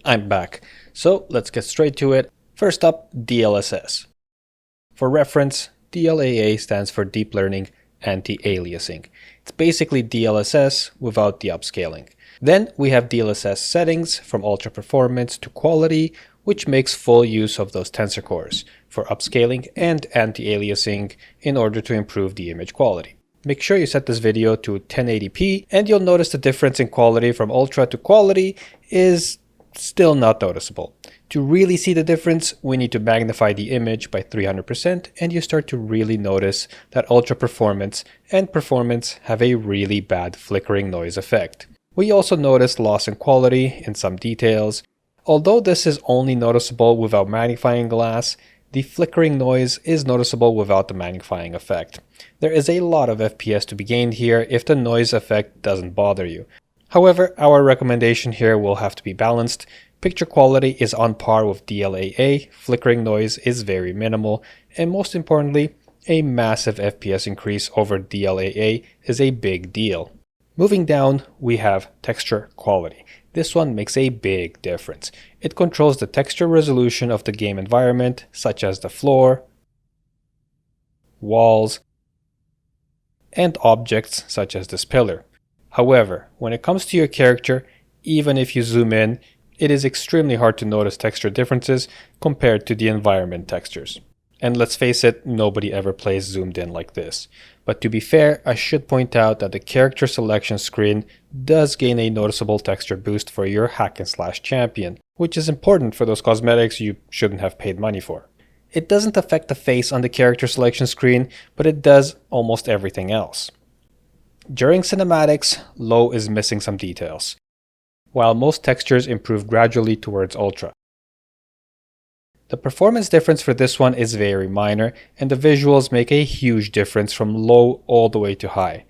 I'm back. So let's get straight to it. First up, DLSS. For reference, DLAA stands for Deep Learning Anti-Aliasing. It's basically DLSS without the upscaling. Then we have DLSS settings from ultra performance to quality, which makes full use of those tensor cores for upscaling and anti-aliasing in order to improve the image quality. Make sure you set this video to 1080p and you'll notice the difference in quality from ultra to quality is still not noticeable. To really see the difference, we need to magnify the image by 300% and you start to really notice that ultra performance and performance have a really bad flickering noise effect. We also notice loss in quality in some details. Although this is only noticeable without magnifying glass, the flickering noise is noticeable without the magnifying effect. There is a lot of FPS to be gained here if the noise effect doesn't bother you. However, our recommendation here will have to be balanced. Picture quality is on par with DLAA, flickering noise is very minimal, and most importantly, a massive FPS increase over DLAA is a big deal. Moving down, we have texture quality. This one makes a big difference. It controls the texture resolution of the game environment, such as the floor, walls, and objects such as this pillar. However, when it comes to your character, even if you zoom in, it is extremely hard to notice texture differences compared to the environment textures. And let's face it, nobody ever plays zoomed in like this. But to be fair, I should point out that the character selection screen does gain a noticeable texture boost for your hack and slash champion, which is important for those cosmetics you shouldn't have paid money for. It doesn't affect the face on the character selection screen, but it does almost everything else. During cinematics, low is missing some details, while most textures improve gradually towards ultra. The performance difference for this one is very minor, and the visuals make a huge difference from low all the way to high.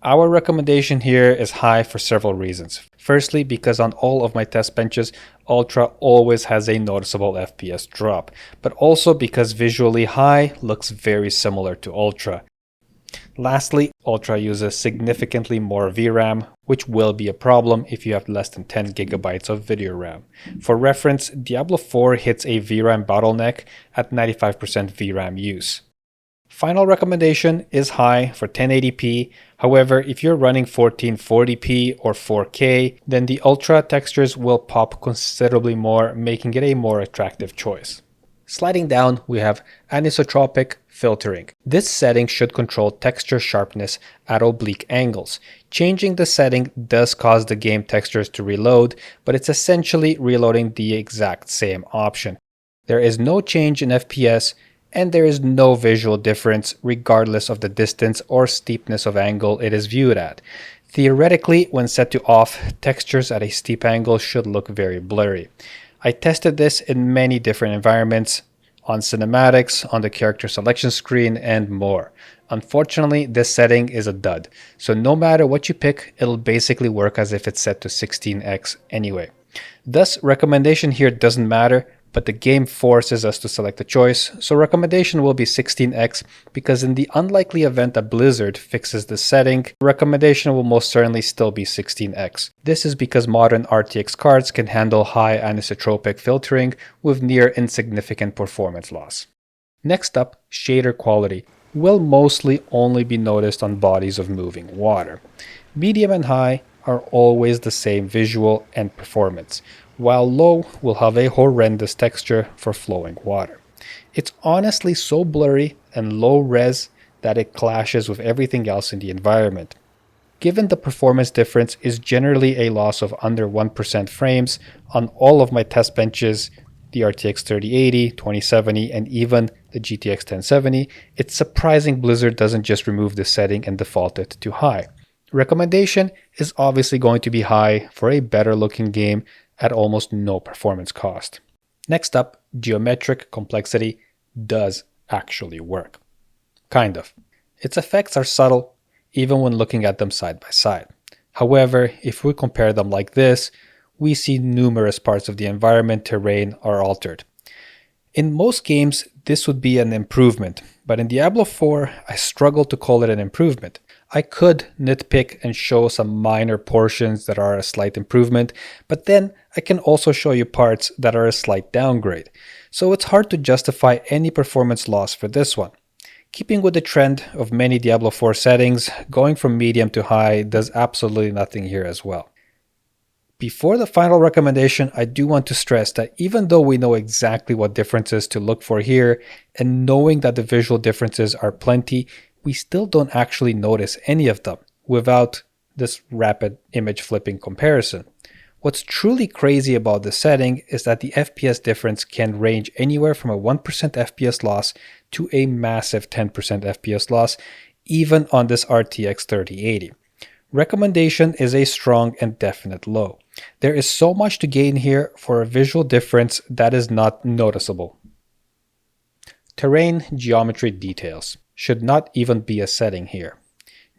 Our recommendation here is high for several reasons. Firstly, because on all of my test benches, Ultra always has a noticeable FPS drop, but also because visually high looks very similar to Ultra. Lastly, Ultra uses significantly more VRAM, which will be a problem if you have less than 10 GB of video RAM. For reference, Diablo 4 hits a VRAM bottleneck at 95% VRAM use. Final recommendation is high for 1080p. However, if you're running 1440p or 4K, then the Ultra textures will pop considerably more, making it a more attractive choice. Sliding down, we have Anisotropic Filtering. This setting should control texture sharpness at oblique angles. Changing the setting does cause the game textures to reload, but it's essentially reloading the exact same option. There is no change in FPS, and there is no visual difference regardless of the distance or steepness of angle it is viewed at. Theoretically, when set to off, textures at a steep angle should look very blurry. I tested this in many different environments, on cinematics, on the character selection screen, and more. Unfortunately, this setting is a dud, so no matter what you pick, it'll basically work as if it's set to 16x anyway. Thus, recommendation here doesn't matter, but the game forces us to select a choice, so recommendation will be 16x because in the unlikely event that Blizzard fixes this setting, recommendation will most certainly still be 16x. This is because modern RTX cards can handle high anisotropic filtering with near insignificant performance loss. Next up, shader quality will mostly only be noticed on bodies of moving water. Medium and high are always the same visual and performance, while low will have a horrendous texture for flowing water. It's honestly so blurry and low res that it clashes with everything else in the environment. Given the performance difference is generally a loss of under 1% frames on all of my test benches, the RTX 3080, 2070, and even the GTX 1070, it's surprising Blizzard doesn't just remove this setting and default it to high. Recommendation is obviously going to be high for a better looking game at almost no performance cost. Next up, geometric complexity does actually work. Kind of. Its effects are subtle, even when looking at them side by side. However, if we compare them like this, we see numerous parts of the environment terrain are altered. In most games, this would be an improvement, but in Diablo 4, I struggle to call it an improvement. I could nitpick and show some minor portions that are a slight improvement, but then I can also show you parts that are a slight downgrade. So it's hard to justify any performance loss for this one. Keeping with the trend of many Diablo 4 settings, going from medium to high does absolutely nothing here as well. Before the final recommendation, I do want to stress that even though we know exactly what differences to look for here, and knowing that the visual differences are plenty, we still don't actually notice any of them without this rapid image flipping comparison. What's truly crazy about this setting is that the FPS difference can range anywhere from a 1% FPS loss to a massive 10% FPS loss, even on this RTX 3080. Recommendation is a strong and definite low. There is so much to gain here for a visual difference that is not noticeable. Terrain geometry details should not even be a setting here.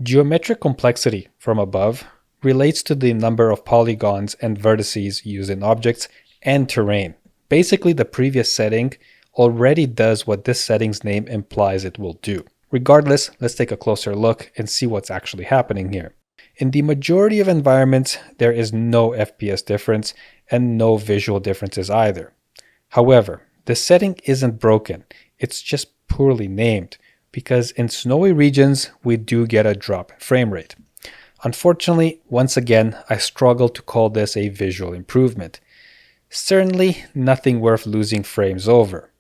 Geometric complexity from above relates to the number of polygons and vertices used in objects and terrain. Basically, the previous setting already does what this setting's name implies it will do. Regardless, let's take a closer look and see what's actually happening here. In the majority of environments, there is no FPS difference and no visual differences either. However, the setting isn't broken, it's just poorly named, because in snowy regions, we do get a drop in frame rate. Unfortunately, once again, I struggle to call this a visual improvement. Certainly nothing worth losing frames over.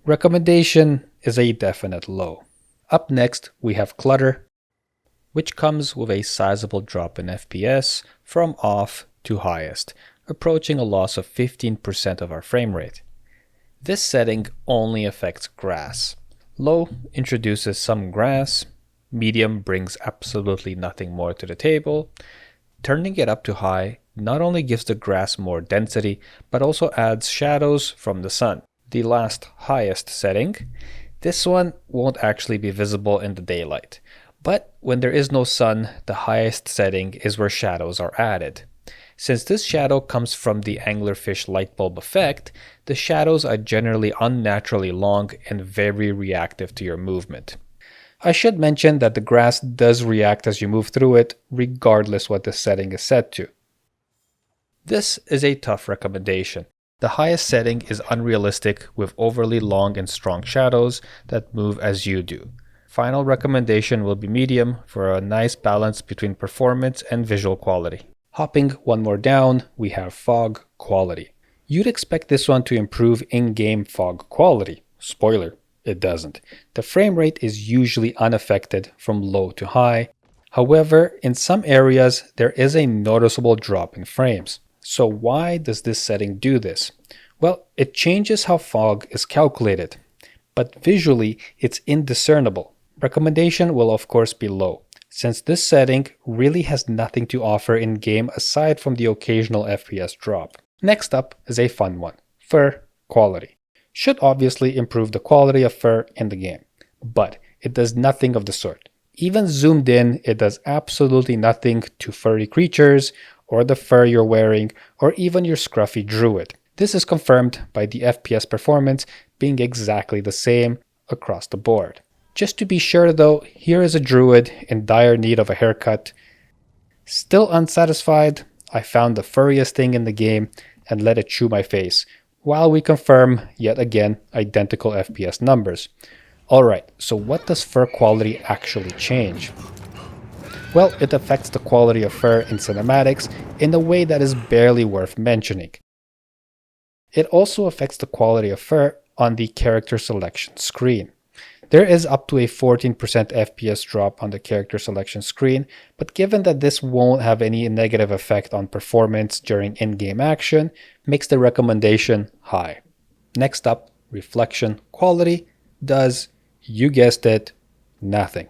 Recommendation is a definite low. Up next, we have Clutter, which comes with a sizable drop in FPS from off to highest, approaching a loss of 15% of our frame rate. This setting only affects grass. Low introduces some grass, medium brings absolutely nothing more to the table. Turning it up to high not only gives the grass more density, but also adds shadows from the sun. The last highest setting, this one won't actually be visible in the daylight. But when there is no sun, the highest setting is where shadows are added. Since this shadow comes from the anglerfish light bulb effect, the shadows are generally unnaturally long and very reactive to your movement. I should mention that the grass does react as you move through it, regardless what the setting is set to. This is a tough recommendation. The highest setting is unrealistic with overly long and strong shadows that move as you do. Final recommendation will be medium for a nice balance between performance and visual quality. Hopping one more down, we have fog quality. You'd expect this one to improve in-game fog quality. Spoiler, it doesn't. The frame rate is usually unaffected from low to high. However, in some areas, there is a noticeable drop in frames. So why does this setting do this? Well, it changes how fog is calculated, but visually it's indiscernible. Recommendation will of course be low, since this setting really has nothing to offer in-game aside from the occasional FPS drop. Next up is a fun one, fur quality. Should obviously improve the quality of fur in the game, but it does nothing of the sort. Even zoomed in, it does absolutely nothing to furry creatures, or the fur you're wearing, or even your scruffy druid. This is confirmed by the FPS performance being exactly the same across the board. Just to be sure though, here is a druid in dire need of a haircut. Still unsatisfied, I found the furriest thing in the game and let it chew my face, while we confirm, yet again, identical FPS numbers. Alright, so what does fur quality actually change? Well, it affects the quality of fur in cinematics in a way that is barely worth mentioning. It also affects the quality of fur on the character selection screen. There is up to a 14% FPS drop on the character selection screen, but given that this won't have any negative effect on performance during in-game action, makes the recommendation high. Next up, reflection quality does, you guessed it, nothing.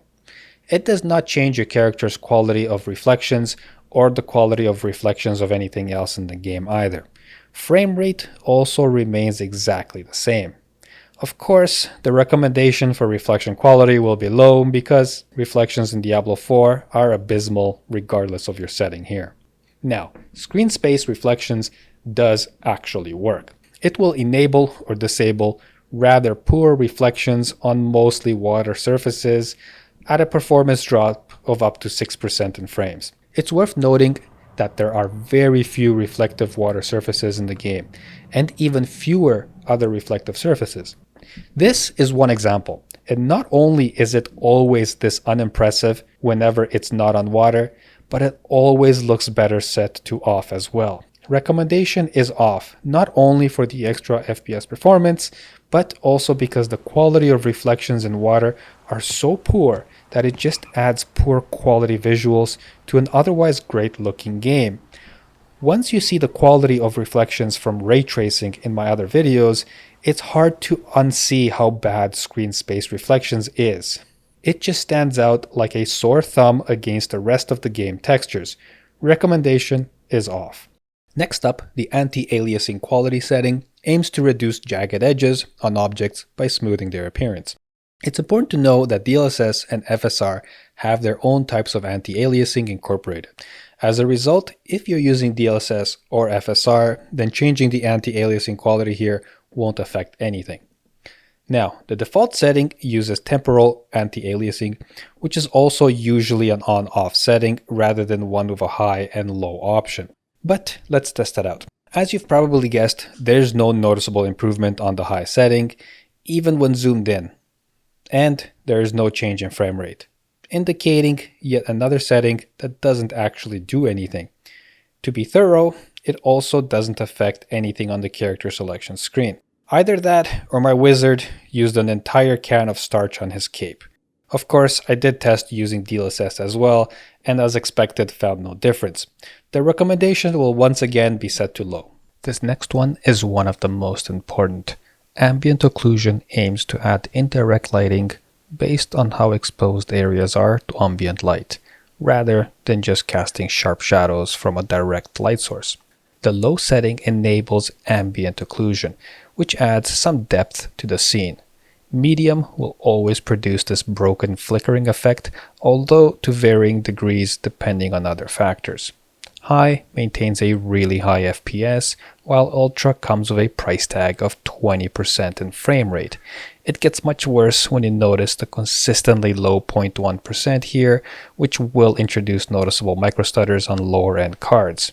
It does not change your character's quality of reflections or the quality of reflections of anything else in the game either. Frame rate also remains exactly the same. Of course, the recommendation for reflection quality will be low because reflections in Diablo 4 are abysmal regardless of your setting here. Now, screen space reflections does actually work. It will enable or disable rather poor reflections on mostly water surfaces at a performance drop of up to 6% in frames. It's worth noting that there are very few reflective water surfaces in the game, and even fewer other reflective surfaces. This is one example, and not only is it always this unimpressive whenever it's not on water, but it always looks better set to off as well. Recommendation is off, not only for the extra FPS performance, but also because the quality of reflections in water are so poor that it just adds poor quality visuals to an otherwise great looking game. Once you see the quality of reflections from ray tracing in my other videos, it's hard to unsee how bad screen space reflections is. It just stands out like a sore thumb against the rest of the game textures. Recommendation is off. Next up, the Anti-Aliasing Quality setting aims to reduce jagged edges on objects by smoothing their appearance. It's important to know that DLSS and FSR have their own types of anti-aliasing incorporated. As a result, if you're using DLSS or FSR, then changing the anti-aliasing quality here won't affect anything. Now, the default setting uses temporal anti-aliasing, which is also usually an on-off setting rather than one with a high and low option. But let's test that out. As you've probably guessed, there's no noticeable improvement on the high setting, even when zoomed in. And there is no change in frame rate, indicating yet another setting that doesn't actually do anything. To be thorough, it also doesn't affect anything on the character selection screen. Either that or my wizard used an entire can of starch on his cape. Of course, I did test using DLSS as well, and as expected found no difference. The recommendation will once again be set to low. This next one is one of the most important. Ambient Occlusion aims to add indirect lighting based on how exposed areas are to ambient light, rather than just casting sharp shadows from a direct light source. The low setting enables Ambient Occlusion, which adds some depth to the scene. Medium will always produce this broken flickering effect, although to varying degrees depending on other factors. High maintains a really high FPS, while Ultra comes with a price tag of 20% in frame rate. It gets much worse when you notice the consistently low 0.1% here, which will introduce noticeable microstutters on lower end cards.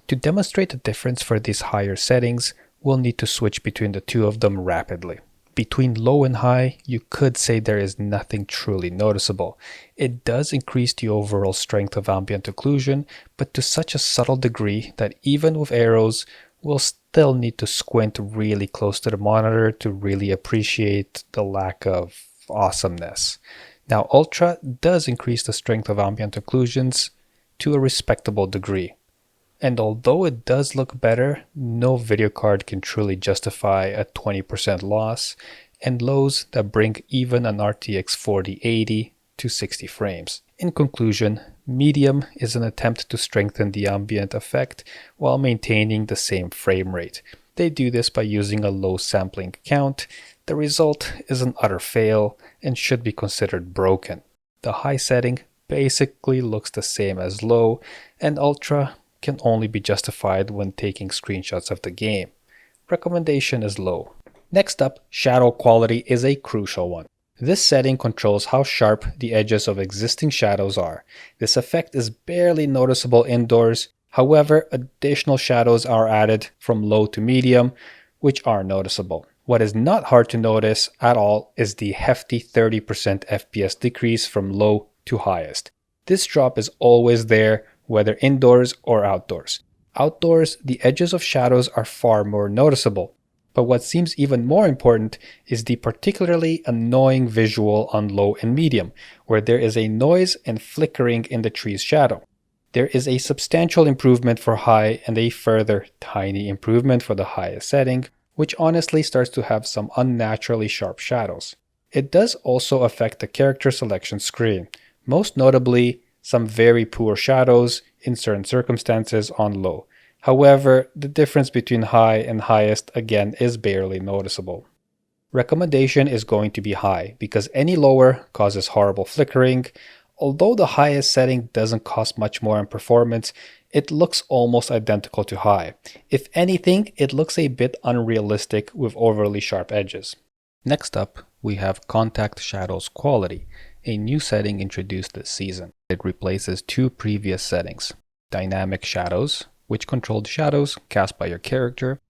To demonstrate the difference for these higher settings, we'll need to switch between the two of them rapidly. Between low and high, you could say there is nothing truly noticeable. It does increase the overall strength of ambient occlusion, but to such a subtle degree that even with arrows, we'll still need to squint really close to the monitor to really appreciate the lack of awesomeness. Now, Ultra does increase the strength of ambient occlusions to a respectable degree. And although it does look better, no video card can truly justify a 20% loss and lows that bring even an RTX 4080 to 60 frames. In conclusion, medium is an attempt to strengthen the ambient effect while maintaining the same frame rate. They do this by using a low sampling count. The result is an utter fail and should be considered broken. The high setting basically looks the same as low, and ultra can only be justified when taking screenshots of the game. Recommendation is low. Next up, shadow quality is a crucial one. This setting controls how sharp the edges of existing shadows are. This effect is barely noticeable indoors. However, additional shadows are added from low to medium, which are noticeable. What is not hard to notice at all is the hefty 30% FPS decrease from low to highest. This drop is always there, whether indoors or outdoors. Outdoors, the edges of shadows are far more noticeable. But what seems even more important is the particularly annoying visual on low and medium, where there is a noise and flickering in the tree's shadow. There is a substantial improvement for high and a further tiny improvement for the highest setting, which honestly starts to have some unnaturally sharp shadows. It does also affect the character selection screen, most notably some very poor shadows in certain circumstances on low. However, the difference between high and highest again is barely noticeable. Recommendation is going to be high because any lower causes horrible flickering. Although the highest setting doesn't cost much more in performance, it looks almost identical to high. If anything, it looks a bit unrealistic with overly sharp edges. Next up, we have contact shadows quality. a new setting introduced this season. It replaces two previous settings: dynamic shadows, which controlled shadows cast by your character,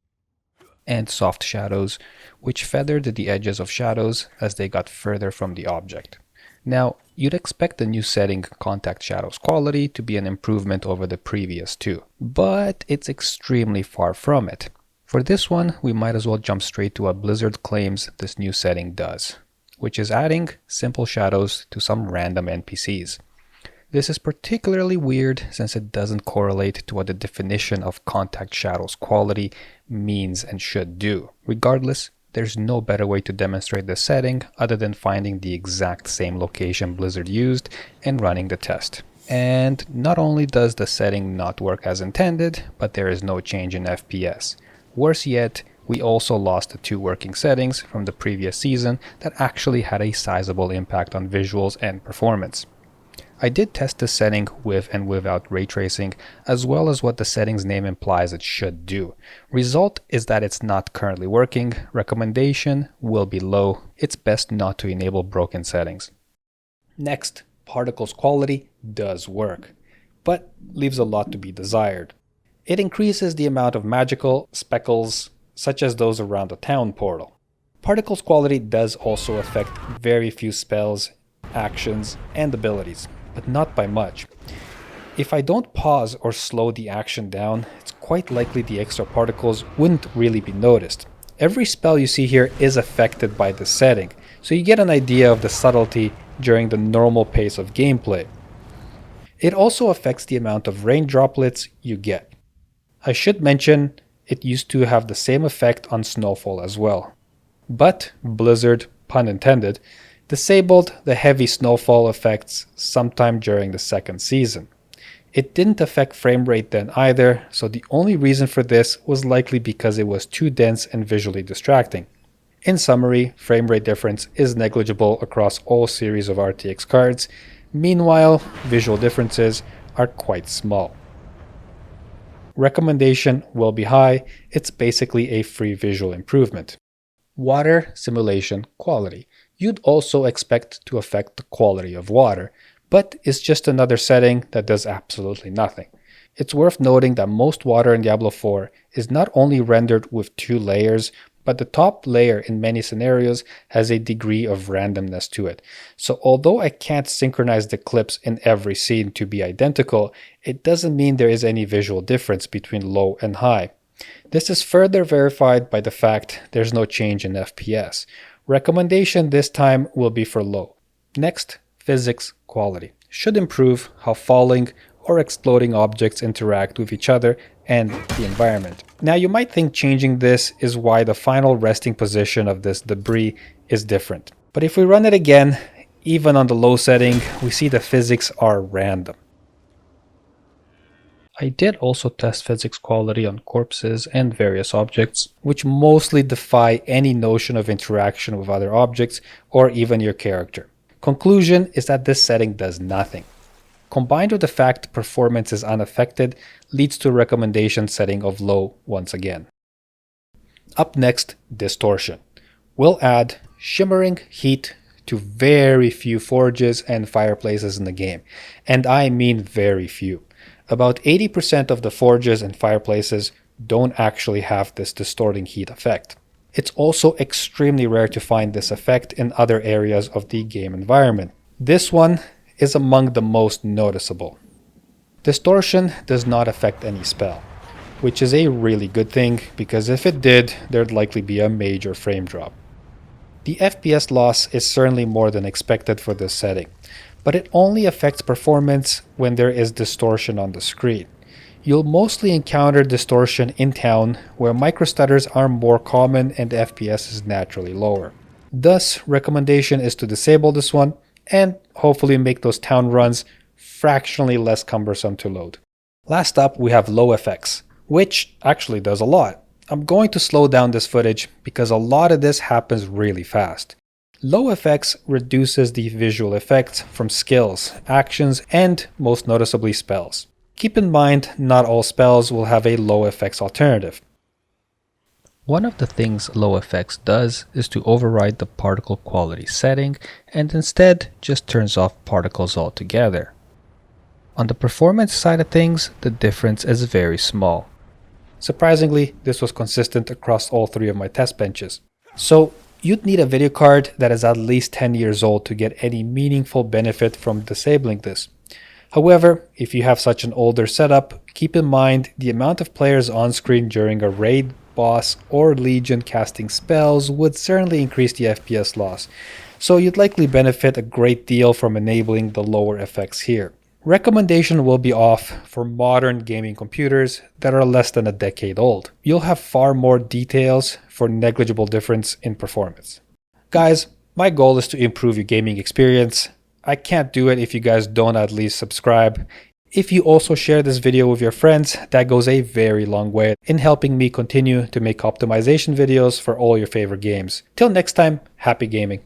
and soft shadows, which feathered the edges of shadows as they got further from the object. Now, you'd expect the new setting, Contact Shadows Quality, to be an improvement over the previous two, but it's extremely far from it. For this one, we might as well jump straight to what Blizzard claims this new setting does, which is adding simple shadows to some random NPCs. This is particularly weird since it doesn't correlate to what the definition of Contact Shadows Quality means and should do. Regardless, there's no better way to demonstrate this setting other than finding the exact same location Blizzard used and running the test. And not only does the setting not work as intended, but there is no change in FPS. Worse yet, we also lost the two working settings from the previous season that actually had a sizable impact on visuals and performance. I did test this setting with and without ray tracing, as well as what the setting's name implies it should do. Result is that it's not currently working. Recommendation will be low. It's best not to enable broken settings. Next, particles quality does work, but leaves a lot to be desired. It increases the amount of magical speckles, such as those around the town portal. Particles quality does also affect very few spells, actions, and abilities, but not by much. If I don't pause or slow the action down, it's quite likely the extra particles wouldn't really be noticed. Every spell you see here is affected by the setting, so you get an idea of the subtlety during the normal pace of gameplay. It also affects the amount of rain droplets you get. I should mention it used to have the same effect on snowfall as well. But Blizzard, pun intended, disabled the heavy snowfall effects sometime during the second season. It didn't affect frame rate then either, so the only reason for this was likely because it was too dense and visually distracting. In summary, frame rate difference is negligible across all series of RTX cards. Meanwhile, visual differences are quite small. Recommendation will be high. It's basically a free visual improvement. Water simulation quality. You'd also expect to affect the quality of water, but it's just another setting that does absolutely nothing. It's worth noting that most water in Diablo 4 is not only rendered with two layers, but the top layer in many scenarios has a degree of randomness to it. So although I can't synchronize the clips in every scene to be identical, it doesn't mean there is any visual difference between low and high. This is further verified by the fact there's no change in FPS. Recommendation this time will be for low. Next, physics quality. Should improve how falling or exploding objects interact with each other and the environment. Now you might think changing this is why the final resting position of this debris is different. But if we run it again, even on the low setting, we see the physics are random. I did also test physics quality on corpses and various objects, which mostly defy any notion of interaction with other objects or even your character. Conclusion is that this setting does nothing. Combined with the fact performance is unaffected, leads to a recommendation setting of low once again. Up next, distortion. We'll add shimmering heat to very few forges and fireplaces in the game, and I mean very few. About 80% of the forges and fireplaces don't actually have this distorting heat effect. It's also extremely rare to find this effect in other areas of the game environment. This one is among the most noticeable. Distortion does not affect any spell, which is a really good thing because if it did, there'd likely be a major frame drop. The FPS loss is certainly more than expected for this setting, but it only affects performance when there is distortion on the screen. You'll mostly encounter distortion in town where microstutters are more common and FPS is naturally lower. Thus, recommendation is to disable this one and hopefully make those town runs fractionally less cumbersome to load. Last up, we have low effects, which actually does a lot. I'm going to slow down this footage because a lot of this happens really fast. Low effects reduces the visual effects from skills, actions, and most noticeably spells. Keep in mind, not all spells will have a low effects alternative. One of the things Low Effects does is to override the particle quality setting and instead just turns off particles altogether. On the performance side of things, the difference is very small. Surprisingly, this was consistent across all three of my test benches. So you'd need a video card that is at least 10 years old to get any meaningful benefit from disabling this. However, if you have such an older setup, keep in mind the amount of players on screen during a raid, boss, or legion casting spells would certainly increase the FPS loss, so you'd likely benefit a great deal from enabling the lower effects here. Recommendation will be off for modern gaming computers that are less than a decade old. You'll have far more details for negligible difference in performance. Guys, my goal is to improve your gaming experience. I can't do it if you guys don't at least subscribe. If you also share this video with your friends, that goes a very long way in helping me continue to make optimization videos for all your favorite games. Till next time, happy gaming.